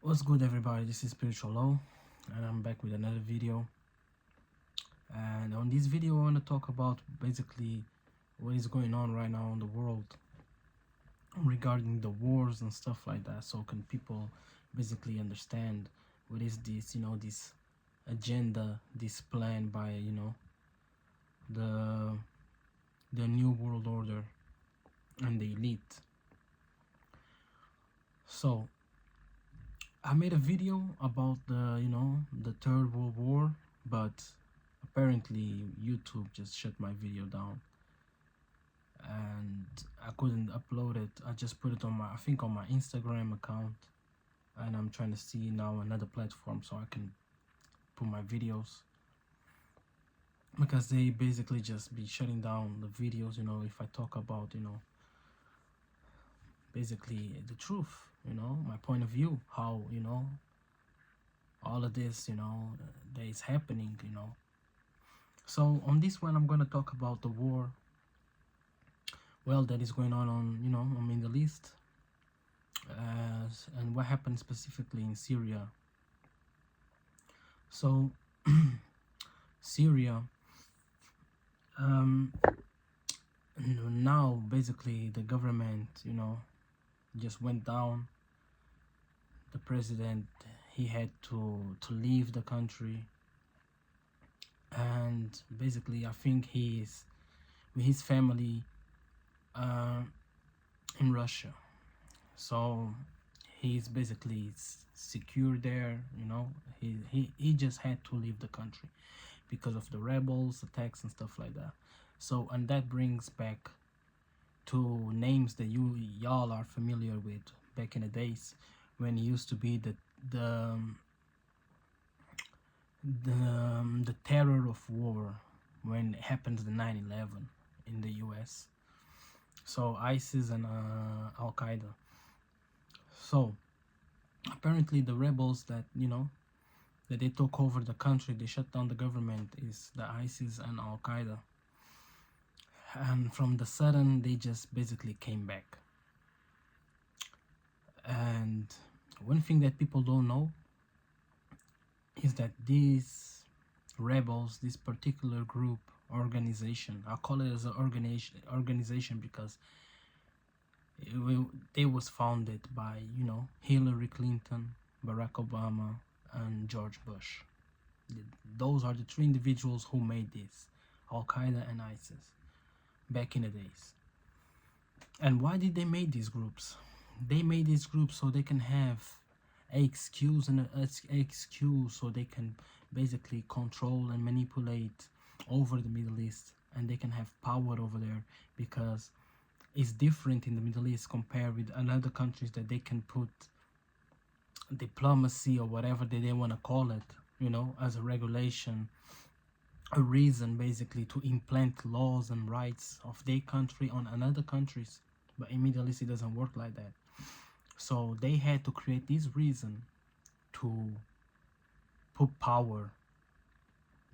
What's good, everybody? This is Spiritual Low, and I'm back with another video. And on this video, I want to talk about basically what is going on right now in the world regarding the wars and stuff like that. So can people basically understand what is this, this agenda, this plan by, the new world order and the elite. So I made a video about the Third World War, but apparently YouTube just shut my video down and I couldn't upload it. I just put it on my, I think on my Instagram account, and I'm trying to see now another platform so I can put my videos, because they basically just be shutting down the videos, if I talk about, basically the truth, my point of view, how, all of this, that is happening, So on this one, I'm gonna talk about the war, well, that is going on on Middle East, and what happened specifically in Syria. So Syria, now basically the government, just went down. The president, he had to leave the country, and basically I think he is with his family in Russia. So he's basically secure there, he just had to leave the country because of the rebels attacks and stuff like that. So, and that brings back to names that y'all are familiar with back in the days when it used to be the terror of war, when it happened the 9/11 in the US. So ISIS and Al-Qaeda. So apparently the rebels that that they took over the country, they shut down the government, is the ISIS and Al-Qaeda. And from the sudden they just basically came back. And one thing that people don't know is that these rebels, this particular group, organization, I call it as an organization because they was founded by Hillary Clinton, Barack Obama, and George Bush. Those are the three individuals who made this, Al-Qaeda and ISIS, back in the days. And why did they make these groups? They made these groups so they can have an excuse so they can basically control and manipulate over the Middle East, and they can have power over there, because it's different in the Middle East compared with other countries that they can put diplomacy or whatever they want to call it, as a regulation, a reason basically to implant laws and rights of their country on another countries. But in Middle East it doesn't work like that. So they had to create this reason to put power,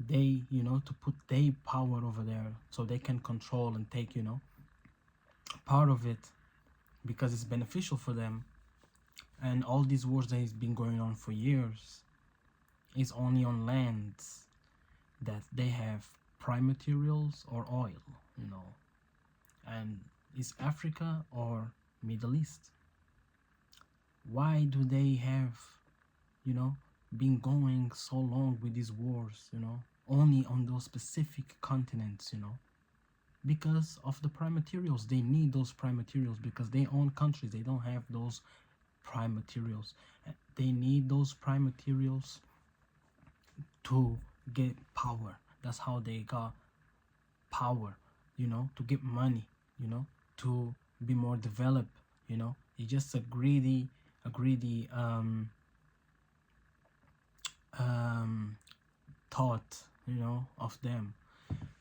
to put their power over there so they can control and take part of it, because it's beneficial for them. And all these wars that has been going on for years is only on lands that they have prime materials or oil, and it's Africa or Middle East. Why do they have been going so long with these wars, only on those specific continents? Because of the prime materials. They need those prime materials because they own countries, they don't have those prime materials. They need those prime materials to get power. That's how they got power, to get money, to be more developed. It's just a greedy thought, of them.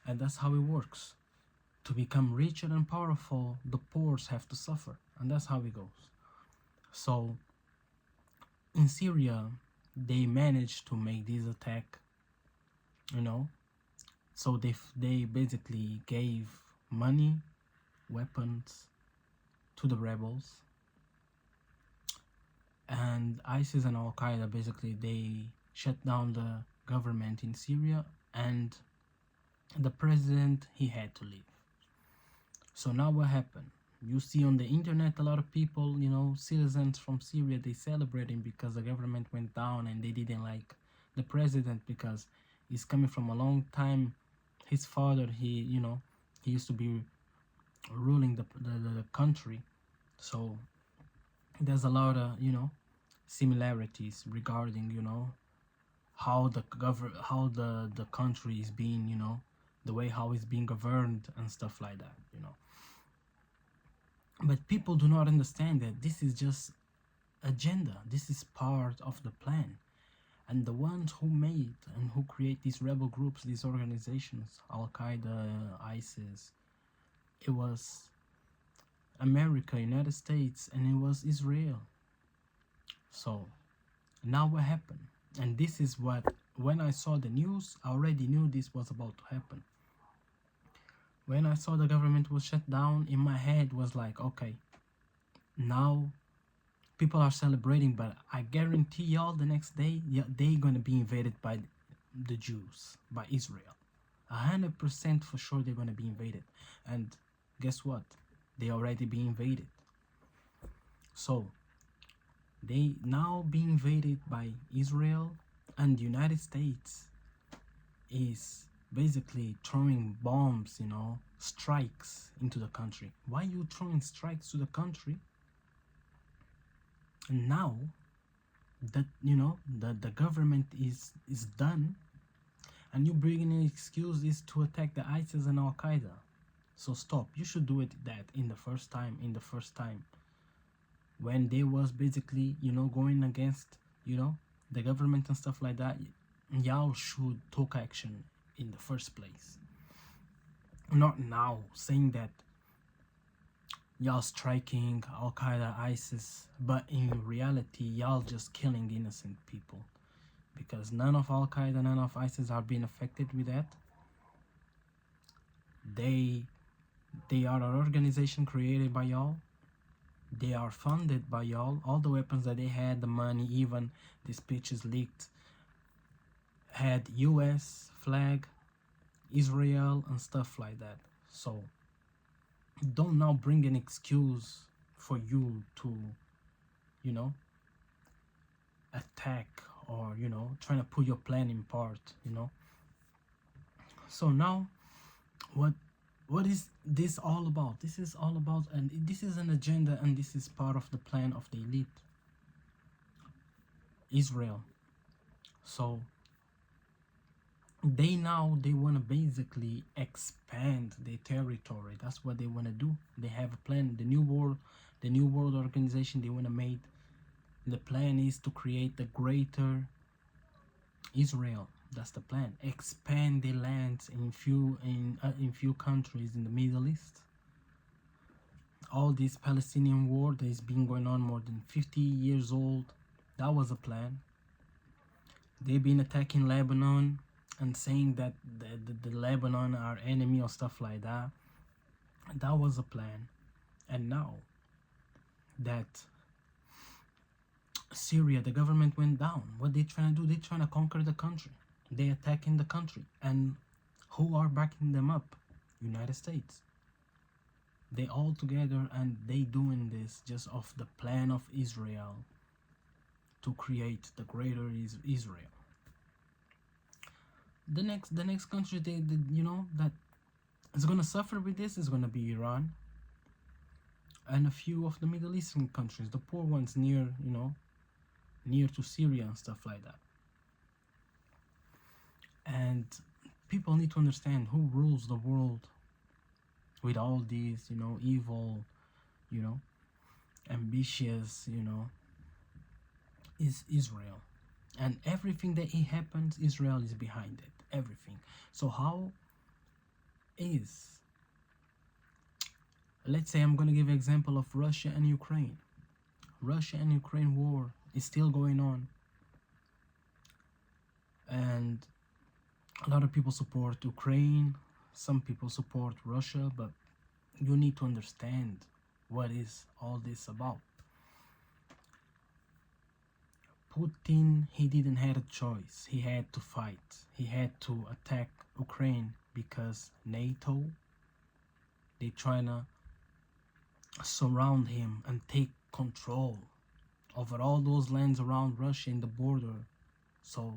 And that's how it works. To become richer and powerful, the poor have to suffer, and that's how it goes. So in Syria, they managed to make this attack, so they basically gave money, weapons to the rebels, and And ISIS and Al Qaeda, basically, they shut down the government in Syria, and the president, he had to leave. So now what happened? You see on the internet a lot of people, citizens from Syria, they celebrating because the government went down, and they didn't like the president because he's coming from a long time. His father, he used to be ruling the country. So there's a lot of similarities regarding how the country is being, the way how it's being governed and stuff like that. But people do not understand that this is just agenda. This is part of the plan. And the ones who made and who create these rebel groups, these organizations, Al Qaeda, ISIS, it was America, United States, and it was Israel. So now what happened? And this is what, when I saw the news, I already knew this was about to happen. When I saw the government was shut down, in my head was like, okay, now people are celebrating, but I guarantee y'all the next day, they're gonna be invaded by the Jews, by Israel. 100% for sure they're gonna be invaded. And guess what? They already be invaded. So they now be invaded by Israel, and the United States is basically throwing bombs, strikes into the country. Why are you throwing strikes to the country? And now that the government is done, and you bringing in excuses to attack the ISIS and Al Qaeda. So stop. You should do it in the first time when they was basically going against the government and stuff like that. Y'all should take action in the first place, not now saying that y'all striking Al Qaeda, ISIS, but in reality y'all just killing innocent people, because none of Al Qaeda, none of ISIS are being affected with that. They are an organization created by y'all. They are funded by y'all. All the weapons that they had, the money, even the speeches leaked, had US flag, Israel, and stuff like that. So don't now bring an excuse for you to attack, or trying to put your plan in part. So now what is this all about? This is all about, and this is an agenda, and this is part of the plan of the elite, Israel. So they want to basically expand their territory. That's what they want to do. They have a plan. The new world organization they want to make. The plan is to create the greater Israel. That's the plan. Expand the lands in few countries in the Middle East. All this Palestinian war that has been going on more than 50 years old, that was a plan. They've been attacking Lebanon and saying that the Lebanon are enemy or stuff like that. That was a plan. And now that Syria, the government went down, what they trying to do? They trying to conquer the country. They attacking the country. And who are backing them up? United States. They all together, and they doing this just off the plan of Israel to create the greater Israel. The next country that is gonna suffer with this is gonna be Iran and a few of the Middle Eastern countries, the poor ones near to Syria and stuff like that. And people need to understand who rules the world with all these evil, ambitious, is Israel. And everything that happens, Israel is behind it. Everything. So how is, let's say I'm going to give an example of Russia and Ukraine. Russia and Ukraine war is still going on. And a lot of people support Ukraine. Some people support Russia. But you need to understand what is all this about. Putin, he didn't have a choice. He had to fight. He had to attack Ukraine because NATO, they trying to surround him and take control over all those lands around Russia in the border. So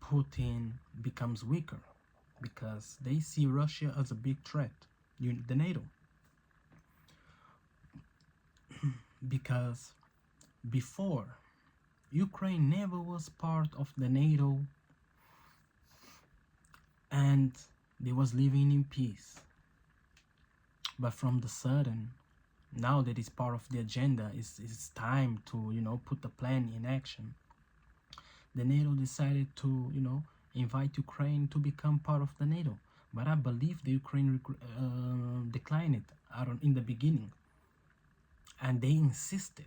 Putin becomes weaker because they see Russia as a big threat, the NATO. Because before, Ukraine never was part of the NATO and they was living in peace. But from the sudden, now that it's part of the agenda, it's time to, you know, put the plan in action. The NATO decided to, you know, invite Ukraine to become part of the NATO. But I believe the Ukraine declined it in the beginning. And they insisted.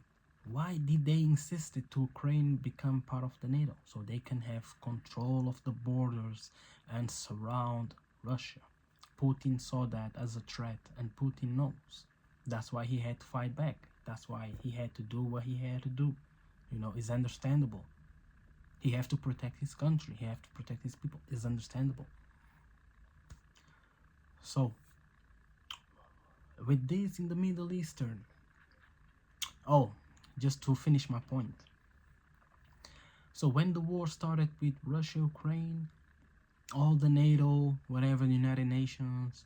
Why did they insist to Ukraine become part of the NATO? So they can have control of the borders and surround Russia. Putin saw that as a threat, and Putin knows. That's why he had to fight back. That's why he had to do what he had to do. You know, it's understandable. He have to protect his country. He have to protect his people. It's understandable. So, with this in the Middle Eastern, just to finish my point. So when the war started with Russia, Ukraine, all the NATO, whatever, the United Nations,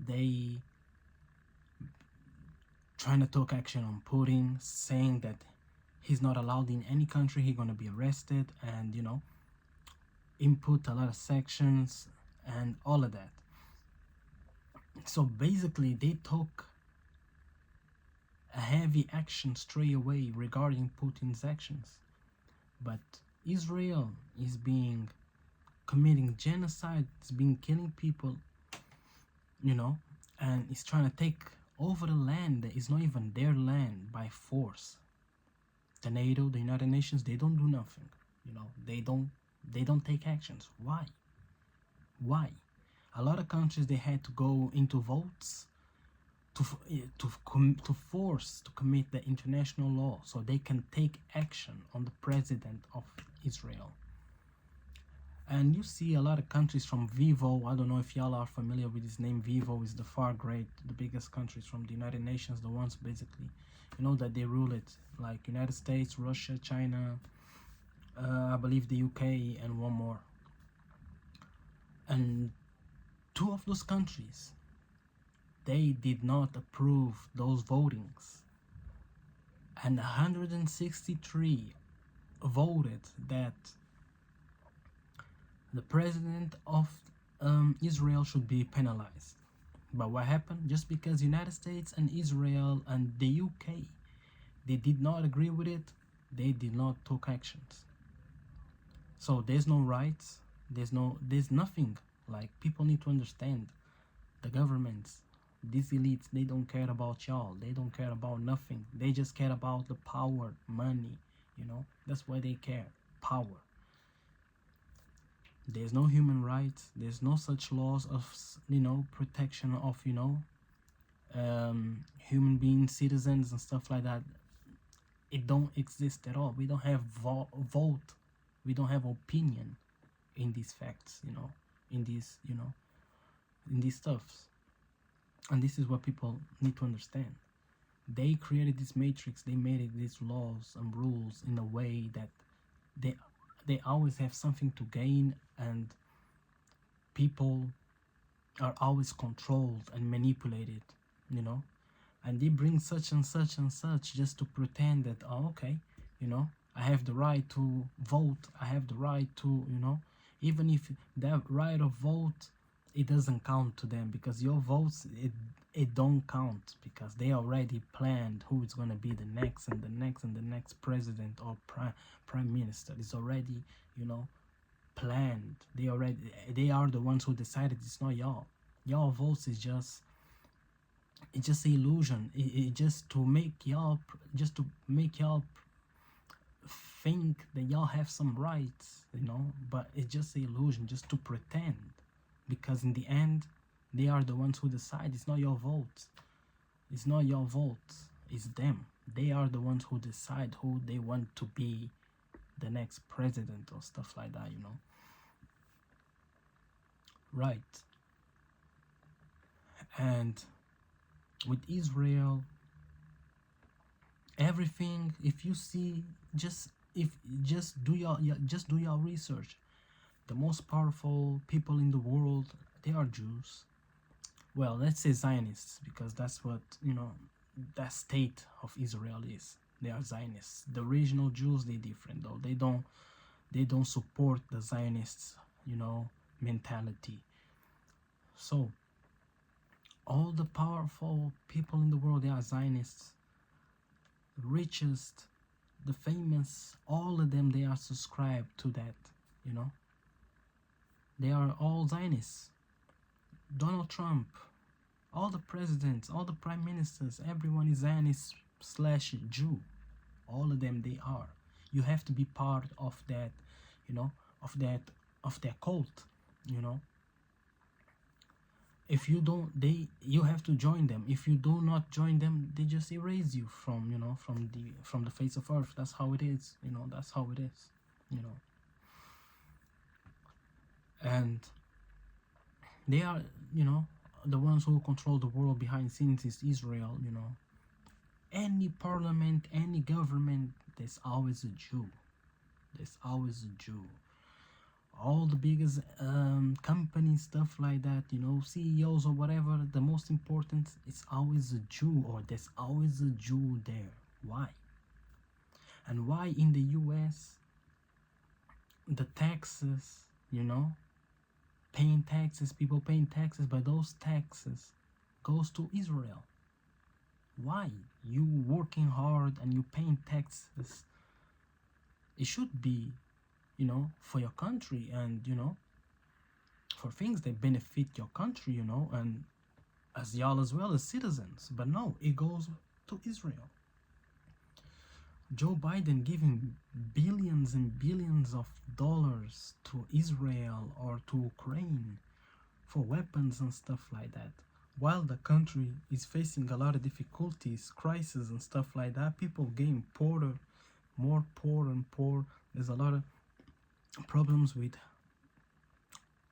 they trying to take action on Putin, saying that he's not allowed in any country, he's gonna be arrested, and, you know, input a lot of sanctions and all of that. So basically they took a heavy action straight away regarding Putin's actions. But Israel is committing genocide, it's been killing people, you know, and it's trying to take over the land that is not even their land by force. The NATO, the United Nations, they don't do nothing, you know, they don't take actions. Why? A lot of countries, they had to go into votes to force to commit the international law so they can take action on the president of Israel. And you see a lot of countries from Vivo, I don't know if y'all are familiar with this name. Vivo is the far great, the biggest countries from the United Nations, the ones basically, you know, that they rule it, like United States, Russia, China, I believe the UK, and one more. And two of those countries, they did not approve those votings, and 163 voted that the president of Israel should be penalized. But what happened? Just because United States and Israel and the UK, they did not agree with it, they did not take actions. So there's no rights, there's nothing. Like, people need to understand, the governments, these elites, they don't care about y'all. They don't care about nothing. They just care about the power, money, you know. That's why they care. Power. There's no human rights. There's no such laws of, you know, protection of, you know, human beings, citizens and stuff like that. It don't exist at all. We don't have vote. We don't have opinion in these facts, you know, in these, you know, in these stuffs. And this is what people need to understand. They created this matrix, they made it these laws and rules in a way that they always have something to gain, and people are always controlled and manipulated, you know. And they bring such and such and such just to pretend that, oh, okay, you know, I have the right to vote, I have the right to, you know, even if that right of vote, it doesn't count to them, because your votes, it don't count, because they already planned who is going to be the next and the next and the next president or prime minister. It's already, you know, planned. They are the ones who decided. It's not y'all. Y'all votes is just, it's just an illusion. It just to make y'all think that y'all have some rights, you know, but it's just an illusion, just to pretend. Because in the end, they are the ones who decide. It's not your vote. It's not your vote. It's them. They are the ones who decide who they want to be the next president or stuff like that, you know. Right. And with Israel, everything, if you see, just do your research. The most powerful people in the world, they are Jews. Well, let's say Zionists, because that's what, you know, that state of Israel is. They are Zionists. The regional Jews, they're different though. They don't support the Zionists, you know, mentality. So all the powerful people in the world, they are Zionists. The richest, the famous, all of them, they are subscribed to that, you know. They are all Zionists. Donald Trump, all the presidents, all the prime ministers, everyone is Zionist slash Jew. All of them, they are. You have to be part of that, you know, of their cult, you know. If you don't, you have to join them. If you do not join them, they just erase you from, you know, from the face of earth. That's how it is, you know. That's how it is, you know. And they are, you know, the ones who control the world behind scenes is Israel, you know. Any parliament, any government, there's always a Jew. There's always a Jew. All the biggest companies, stuff like that, you know, CEOs or whatever, the most important, it's always a Jew, or there's always a Jew there. Why? And why in the US, the taxes, you know, paying taxes, people paying taxes, but those taxes goes to Israel. Why? You working hard and you paying taxes. It should be, you know, for your country, and, you know, for things that benefit your country, you know, and as y'all as well as citizens. But no, it goes to Israel. Joe Biden giving billions and billions of dollars to Israel or to Ukraine for weapons and stuff like that. While the country is facing a lot of difficulties, crises and stuff like that, people getting poorer, more poor and poor. There's a lot of problems with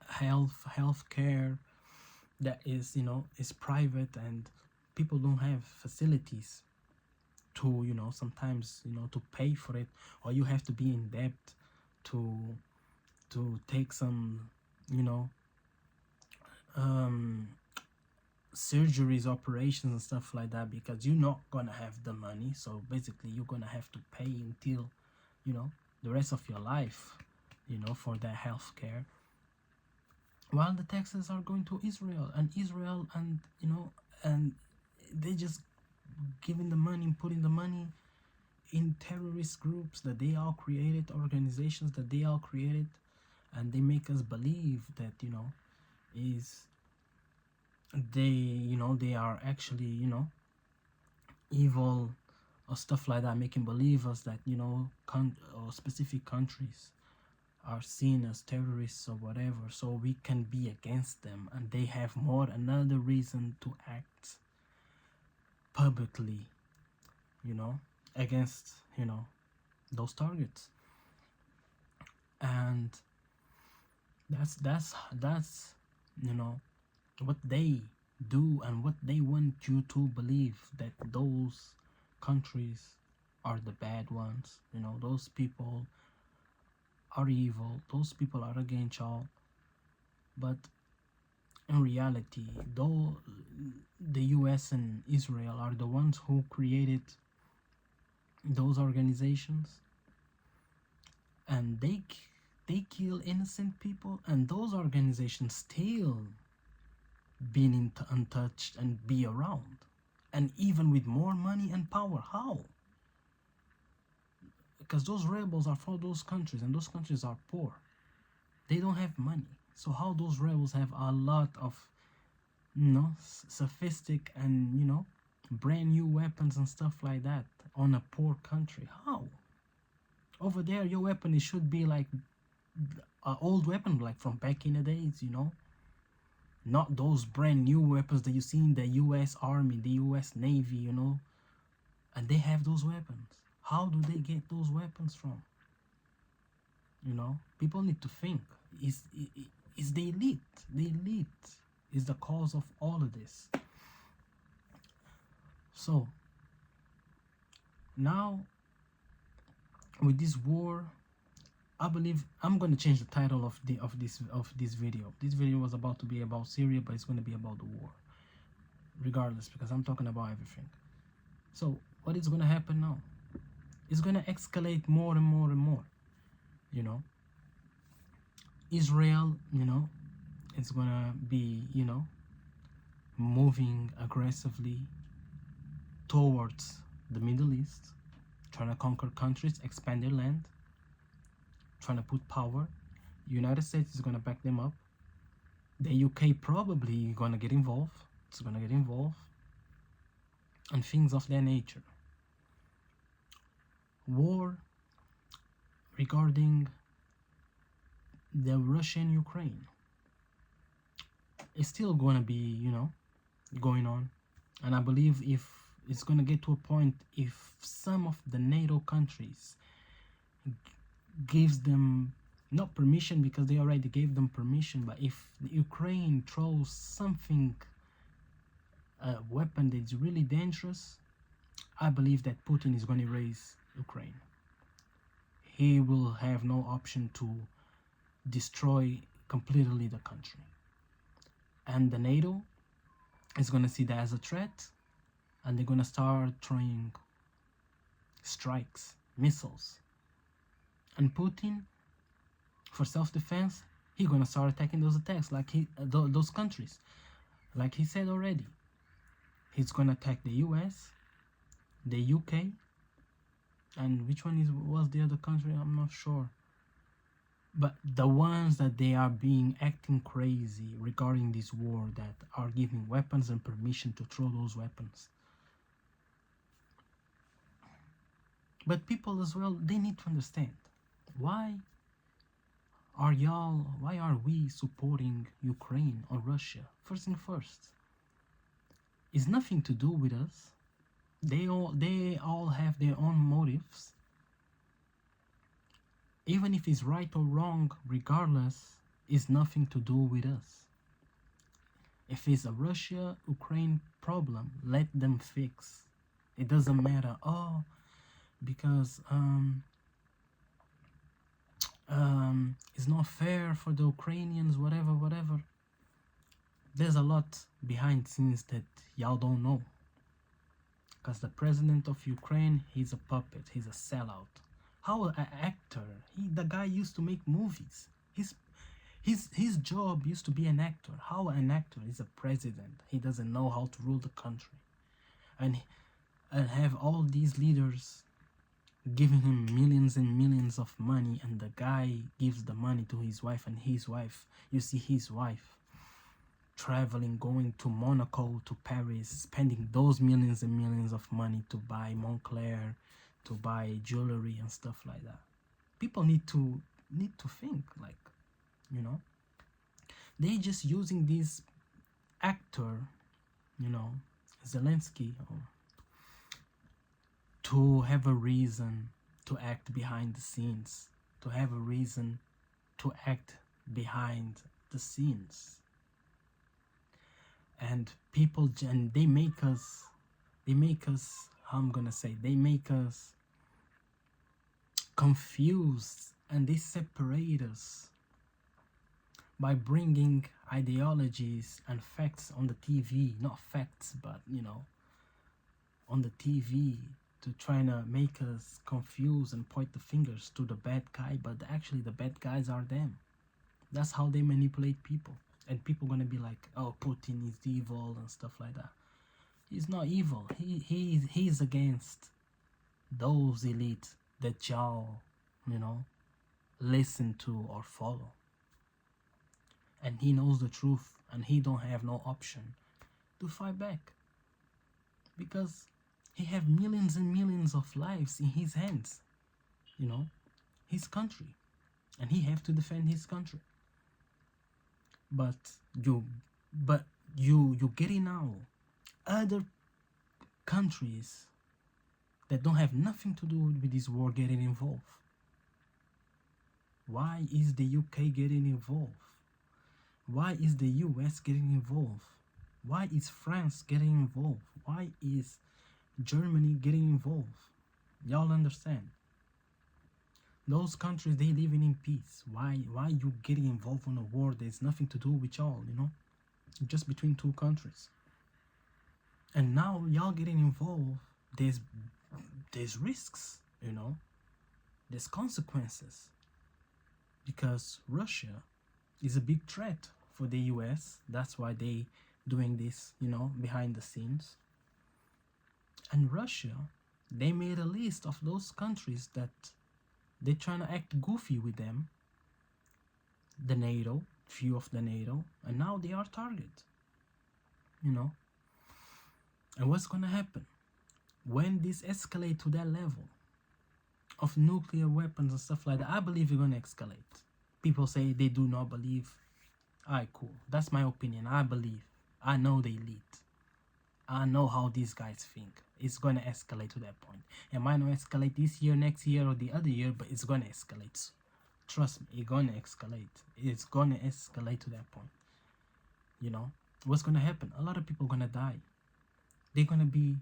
health care that is, you know, is private, and people don't have facilities to, you know, sometimes, you know, to pay for it, or you have to be in debt to take some, you know, surgeries, operations and stuff like that, because you're not gonna have the money. So basically you're gonna have to pay until, you know, the rest of your life, you know, for that health care, while the taxes are going to Israel, and you know, and they just giving the money, putting the money in terrorist groups that they all created, organizations that they all created, and they make us believe that, you know, is they, you know, they are actually, you know, evil or stuff like that, making believe us that, you know, or specific countries are seen as terrorists or whatever, so we can be against them, and they have more another reason to act publicly, you know, against, you know, those targets. And that's you know, what they do and what they want you to believe, that those countries are the bad ones, you know, those people are evil, those people are against y'all. But in reality, though, the US and Israel are the ones who created those organizations, and they kill innocent people, and those organizations still being untouched and be around, and even with more money and power. How? Because those rebels are for those countries, and those countries are poor. They don't have money. So how those rebels have a lot of, you know, sophistic and, you know, brand new weapons and stuff like that on a poor country? How? Over there, your weapon, it should be like an old weapon, like from back in the days, you know, not those brand new weapons that you see in the US Army, the US Navy, you know, and they have those weapons. How do they get those weapons from? You know, people need to think. Is the elite. The elite is the cause of all of this. So now with this war, I believe I'm gonna change the title of this video. This video was about to be about Syria, but it's gonna be about the war, regardless, because I'm talking about everything. So what is gonna happen now? It's gonna escalate more and more and more. You know, Israel, you know, it's gonna be, you know, moving aggressively towards the Middle East, trying to conquer countries, expand their land, trying to put power. United States is gonna back them up. The UK probably gonna get involved. It's gonna get involved, and things of that nature. War regarding the Russian-Ukraine is still gonna be, you know, going on, and I believe if it's gonna get to a point, if some of the NATO countries gives them not permission, because they already gave them permission, but if the Ukraine throws something, a weapon that's really dangerous, I believe that Putin is going to erase Ukraine. He will have no option to destroy completely the country, and the NATO is going to see that as a threat, and they're going to start throwing strikes, missiles. And Putin, for self-defense, he's going to start attacking those attacks, like those countries, like he said already. He's going to attack the US, the UK, and which one was the other country, I'm not sure. But the ones that they are being acting crazy regarding this war, that are giving weapons and permission to throw those weapons. But people as well, they need to understand, why are we supporting Ukraine or Russia? First thing first, it's nothing to do with us. They all have their own motives. Even if it's right or wrong, regardless, it's nothing to do with us. If it's a Russia-Ukraine problem, let them fix. It doesn't matter, oh, because it's not fair for the Ukrainians, whatever. There's a lot behind scenes that y'all don't know. Because the president of Ukraine, he's a puppet, he's a sellout. How an actor, the guy used to make movies. His job used to be an actor. How an actor is a president? He doesn't know how to rule the country. And have all these leaders giving him millions and millions of money, and the guy gives the money to his wife, and his wife, you see his wife traveling, going to Monaco, to Paris, spending those millions and millions of money to buy Montclair, to buy jewelry and stuff like that. People need to think, like, you know, they just using this actor, you know, Zelensky, to have a reason to act behind the scenes, to have a reason to act behind the scenes. And people, and they make us, how I'm gonna say, they make us confused, and they separate us by bringing ideologies and facts on the TV, not facts, but, you know, on the TV, to try to make us confused and point the fingers to the bad guy, but actually the bad guys are them. That's how they manipulate people. And people gonna be like, oh, Putin is evil and stuff like that. He's not evil. He's against those elite that y'all, you know, listen to or follow. And he knows the truth, and he don't have no option to fight back, because he have millions and millions of lives in his hands, you know, his country, and he have to defend his country. But you getting now other countries that don't have nothing to do with this war getting involved. Why is the UK getting involved? Why is the US getting involved? Why is France getting involved? Why is Germany getting involved? Y'all understand? Those countries, they living in peace. Why you getting involved in a war? There's nothing to do with y'all, you know? Just between two countries. And now y'all getting involved, there's risks, you know? There's consequences. Because Russia is a big threat for the US. That's why they doing this, you know, behind the scenes. And Russia, they made a list of those countries that they're trying to act goofy with them. The NATO, few of the NATO, and now they are target, you know. And what's gonna happen when this escalate to that level of nuclear weapons and stuff like that? I believe it's gonna escalate. People say they do not believe. Alright, cool. That's my opinion. I believe. I know they lead. I know how these guys think. It's gonna escalate to that point. It might not escalate this year, next year, or the other year, but it's gonna escalate. Trust me, it's gonna escalate. It's gonna escalate to that point. You know, what's gonna happen? A lot of people are gonna die. They're gonna be,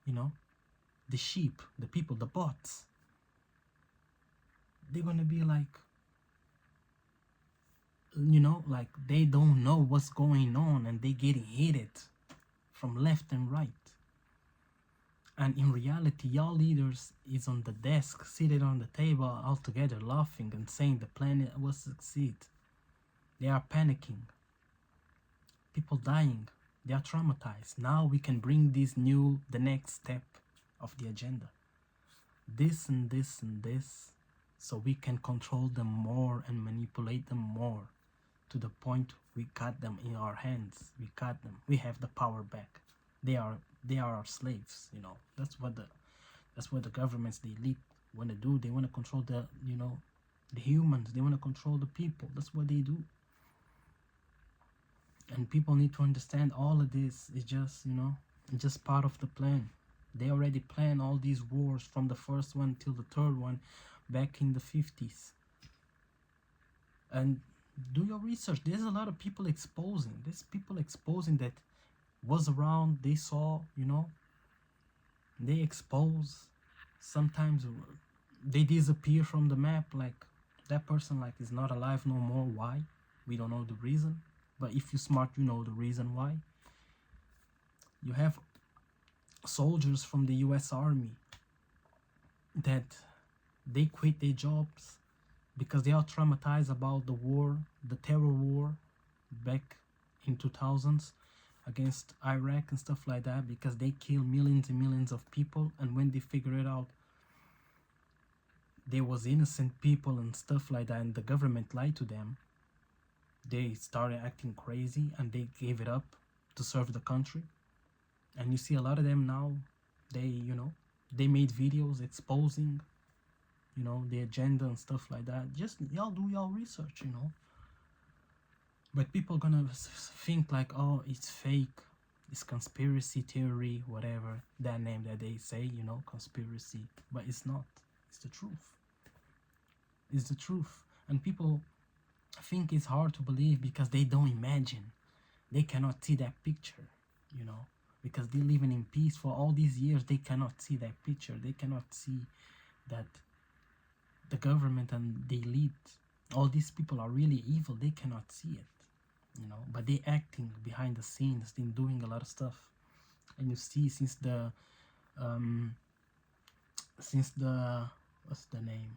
you know, the sheep, the people, the bots. They're gonna be like, you know, like they don't know what's going on and they getting hit from left and right. And in reality, y'all leaders is on the desk, seated on the table, all together, laughing and saying the planet will succeed. They are panicking. People dying. They are traumatized. Now we can bring the next step of the agenda. This and this and this, so we can control them more and manipulate them more, to the point we got them in our hands. We got them. We have the power back. They are our slaves, you know. That's what the governments, the elite want to do. They want to control the humans. They want to control the people. That's what they do. And people need to understand all of this is just, it's just part of the plan. They already planned all these wars from the first one till the third one back in the 50s. And do your research. There's a lot of people exposing. There's people exposing that was around. They saw, they expose. Sometimes they disappear from the map. Like that person is not alive no more. Why? We don't know the reason. But if you're smart, you know the reason why. You have soldiers from the US Army that they quit their jobs because they are traumatized about the war, the terror war back in 2000s against Iraq and stuff like that, because they kill millions and millions of people. And when they figure it out, there was innocent people and stuff like that, and the government lied to them. They started acting crazy and they gave it up to serve the country. And you see a lot of them now, they made videos exposing, the agenda and stuff like that. Just y'all do y'all research, But people gonna think like, oh, it's fake, it's conspiracy theory, whatever, that name that they say, conspiracy. But it's not. It's the truth. It's the truth. And people think it's hard to believe because they don't imagine. They cannot see that picture, because they're living in peace for all these years. They cannot see that picture. They cannot see that the government and the elite, all these people are really evil. They cannot see it, but they acting behind the scenes. They're doing a lot of stuff. And you see, since the what's the name,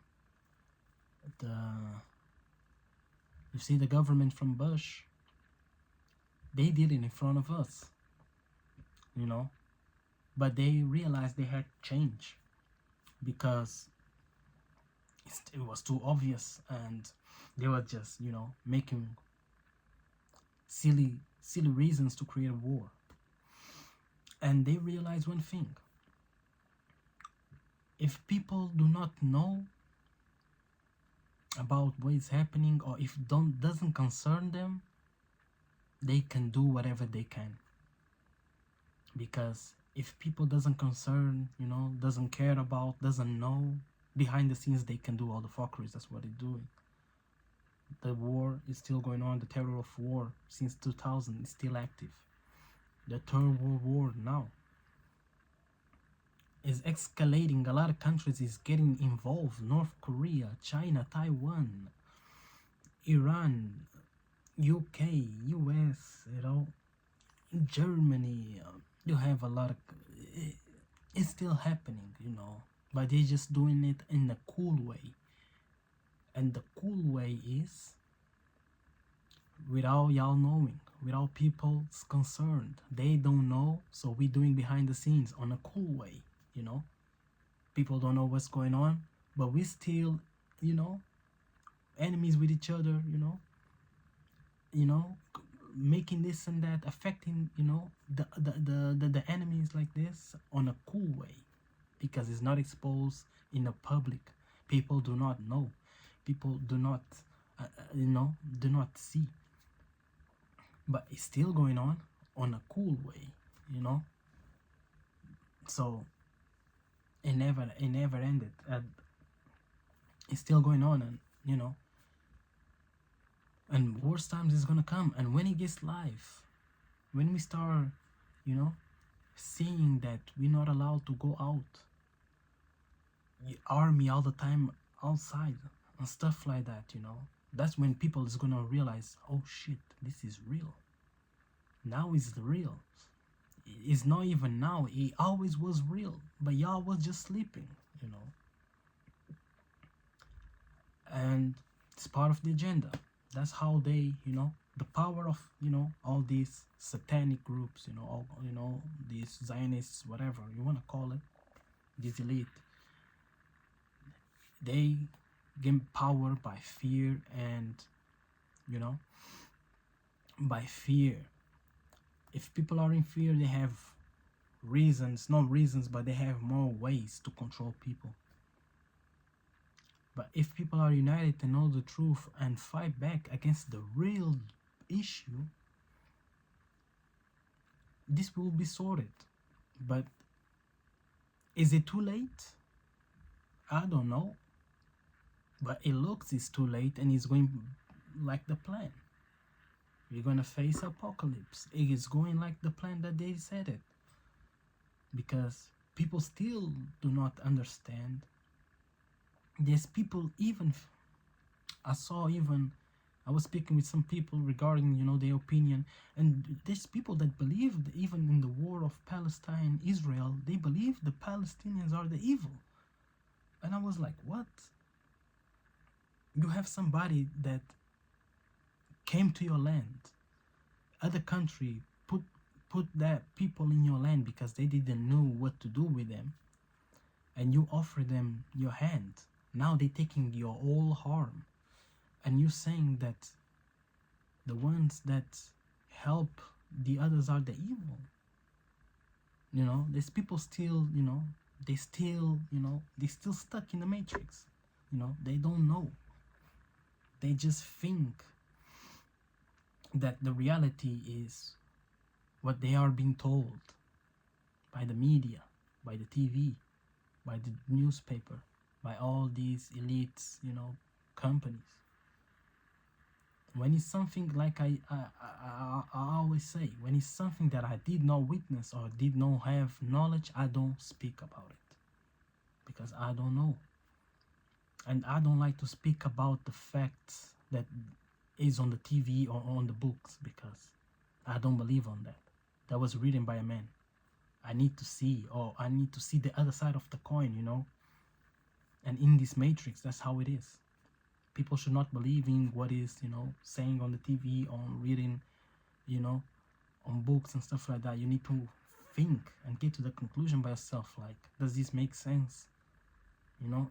you see the government from Bush, they did it in front of us, but they realized they had to change because it was too obvious, and they were just, making silly reasons to create a war. And they realized one thing: if people do not know about what is happening, or if doesn't concern them, they can do whatever they can. Because if people doesn't concern, doesn't care about, doesn't know, behind the scenes they can do all the fuckeries. That's what they're doing. The war is still going on. The terror of war since 2000 is still active. The third world war now is escalating. A lot of countries is getting involved. North Korea, China, Taiwan, Iran, UK, US, Germany. You have a lot of it's still happening, but they're just doing it in a cool way. And the cool way is without y'all knowing, without people's concerned. They don't know, so we're doing behind the scenes on a cool way. People don't know what's going on, but we still, enemies with each other, making this and that, affecting, the enemies like this on a cool way, because it's not exposed in the public. People do not know. People do not, do not see. But it's still going on a cool way, So it never ended. It's still going on, and and worse times is gonna come. And when it gets live, when we start, seeing that we're not allowed to go out, army all the time outside and stuff like that, that's when people is gonna realize, oh shit, this is real. Now it's real. It's not even now. It always was real, but y'all was just sleeping, And it's part of the agenda. That's how they, the power of, all these satanic groups, all, these Zionists, whatever you want to call it, this elite, they gain power by fear and, by fear. If people are in fear, they have reasons, not reasons, but they have more ways to control people. But if people are united and know the truth and fight back against the real issue, this will be sorted. But is it too late? I don't know. But it looks it's too late, and it's going like the plan. We're gonna face apocalypse. It is going like the plan that they said it. Because people still do not understand. There's people, even I was speaking with some people regarding, their opinion, and there's people that believe that even in the war of Palestine, Israel, they believe the Palestinians are the evil. And I was like, what? You have somebody that came to your land, other country put that people in your land because they didn't know what to do with them, and you offer them your hand. Now they're taking your whole harm, and you saying that the ones that help the others are the evil. There's people still, they still, they still stuck in the matrix. They don't know. They just think that the reality is what they are being told by the media, by the TV, by the newspaper, by all these elites, companies. When it's something like I always say, when it's something that I did not witness or did not have knowledge, I don't speak about it, because I don't know. And I don't like to speak about the facts that is on the TV or on the books, because I don't believe on that. That was written by a man. I need to see the other side of the coin, And in this matrix, that's how it is. People should not believe in what is, saying on the TV, on reading, on books and stuff like that. You need to think and get to the conclusion by yourself. Like, does this make sense?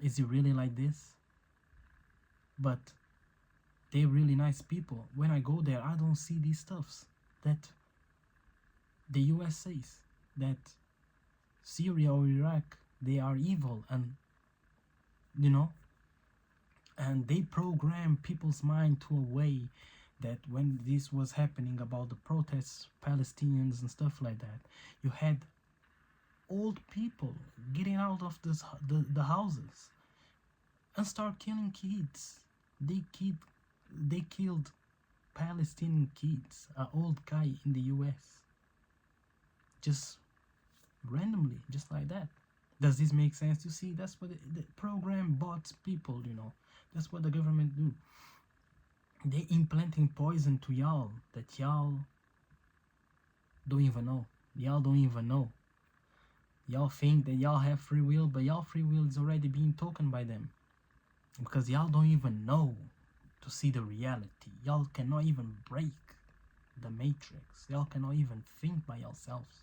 Is it really like this? But they're really nice people. When I go there, I don't see these stuffs that the US says, that Syria or Iraq, they are evil, and and they program people's mind to a way that when this was happening about the protests, Palestinians and stuff like that, you had old people getting out of the houses, and start killing kids. They killed Palestinian kids, an old guy in the US, just randomly, just like that. Does this make sense? You see, that's what the program bots people, you know. That's what the government do. They implanting poison to y'all that y'all don't even know. Y'all don't even know. Y'all think that y'all have free will, but y'all free will is already being taken by them. Because y'all don't even know to see the reality. Y'all cannot even break the matrix. Y'all cannot even think by yourselves.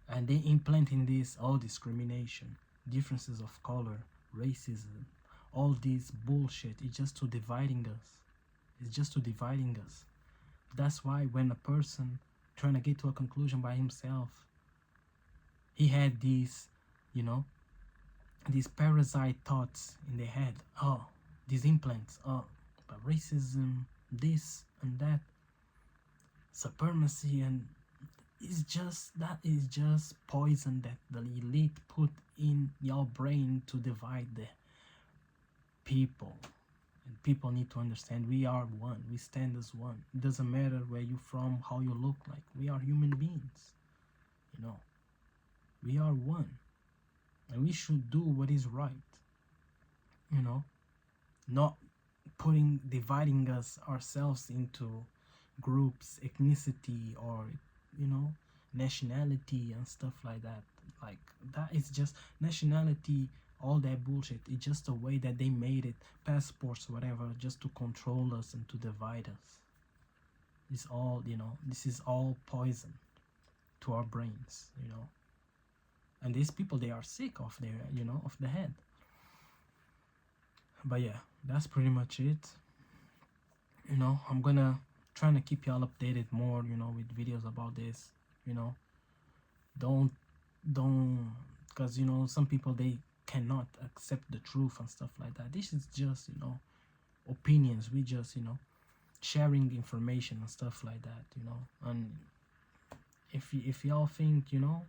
And they implanting this, all discrimination, differences of color, racism, all this bullshit. It's just to dividing us. It's just to dividing us. That's why when a person trying to get to a conclusion by himself, he had these, you know, these parasite thoughts in their head. Oh, these implants, oh, but racism, this and that, supremacy, and it's just, that is just poison that the elite put in your brain to divide the people. And people need to understand we are one. We stand as one. It doesn't matter where you're from, how you look like. We are human beings. You know, we are one. And we should do what is right. You know, not dividing us ourselves into groups, ethnicity, or, you know, nationality and stuff like that. Like, that is just nationality, all that bullshit. It's just a way that they made it, passports, whatever, just to control us and to divide us. It's all, you know, this is all poison to our brains, you know. And these people, they are sick of their, you know, of the head. But yeah, that's pretty much it. You know, I'm gonna trying to keep y'all updated more, you know, with videos about this. You know, don't, because, you know, some people, they cannot accept the truth and stuff like that. This is just, you know, opinions. We just, you know, sharing information and stuff like that, you know. And if y'all think, you know,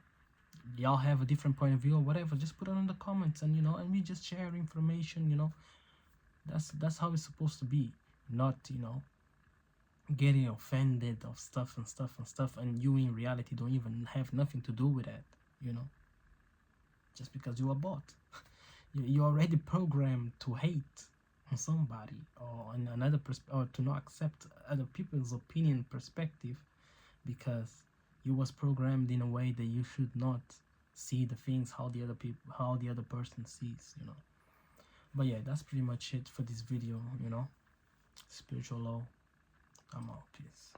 y'all have a different point of view or whatever, just put it in the comments, and, you know, and we just share information, you know. That's how it's supposed to be. Not, you know, getting offended of stuff, and you in reality don't even have nothing to do with that, you know. Just because you are bought. You're already programmed to hate on somebody, or on another or to not accept other people's opinion, perspective, because you was programmed in a way that you should not see the things how the other person sees, you know. But yeah, that's pretty much it for this video, you know. Spiritual law. I'm out. Peace.